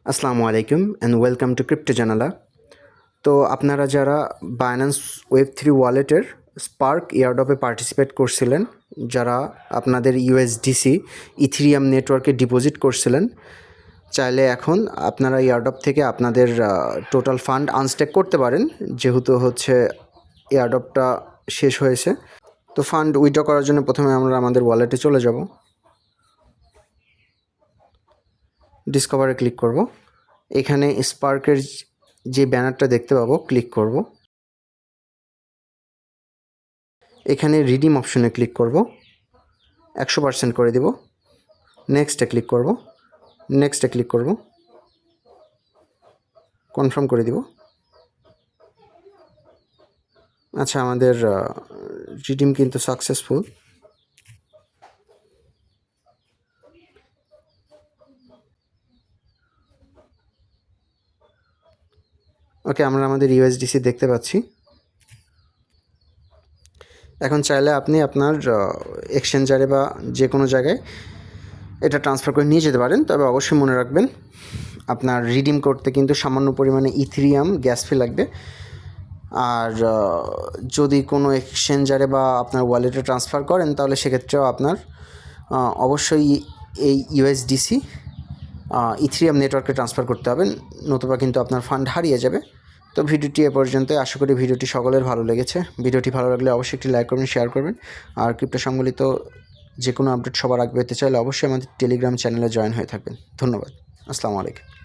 আসসালামু আলাইকুম and welcome to crypto জানালা। তো আপনারা যারা বাইন্যান্স ওয়েব3 ওয়ালেটের স্পার্ক এয়ারড্রপে পার্টিসিপেট করছিলেন, যারা আপনাদের ইউএসডিসি ইথিরিয়াম নেটওয়ার্কে ডিপোজিট করছিলেন, চাইলে এখন আপনারা এয়ারড্রপ থেকে আপনাদের টোটাল ফান্ড আনস্টেক করতে পারেন, যেহেতু হচ্ছে এয়ারড্রপটা শেষ হয়েছে। তো ফান্ড উইথড্র করার জন্য প্রথমে আমরা আমাদের ওয়ালেটে চলে যাব, ডিসকভারে ক্লিক করব। এখানে স্পার্কের যে ব্যানারটা দেখতে পাবো ক্লিক করব। এখানে রিডিম অপশনে ক্লিক করব, 100% করে দিব। নেক্সটে ক্লিক করব, নেক্সটে ক্লিক করব, কনফার্ম করে দিব। আচ্ছা, আমাদের রিডিম কিন্তু সাকসেসফুল। ওকে, আমরা আমাদের ইউএসডিসি দেখতে পাচ্ছি। এখন চাইলে আপনি আপনার এক্সচেঞ্জারে বা যে কোনো জায়গায় এটা ট্রান্সফার করে নিয়ে যেতে পারেন, তবে অবশ্যই মনে রাখবেন আপনার রিডিম করতে কিন্তু সামান্য পরিমাণে ইথিরিয়াম গ্যাস ফি লাগবে। আর যদি কোনো এক্সচেঞ্জারে বা আপনার ওয়ালেটে ট্রান্সফার করেন, তাহলে সেক্ষেত্রেও আপনার অবশ্যই এই ইউএসডিসি ইথিরিয়াম নেটওয়ার্কে ট্রান্সফার করতে হবে, নতুবা কিন্তু আপনার ফান্ড হারিয়ে যাবে। তো ভিডিওটি এ পর্যন্তই। আশা করি ভিডিওটি সকলের ভালো লেগেছে। ভিডিওটি ভালো লাগলে অবশ্যই একটি লাইক করবেন, শেয়ার করবেন। আর ক্রিপ্টো সম্বলিত যে কোনো আপডেট সবার আগে পেতে চাইলে অবশ্যই আমাদের টেলিগ্রাম চ্যানেলে জয়েন হয়ে থাকবেন। ধন্যবাদ। আসসালামু আলাইকুম।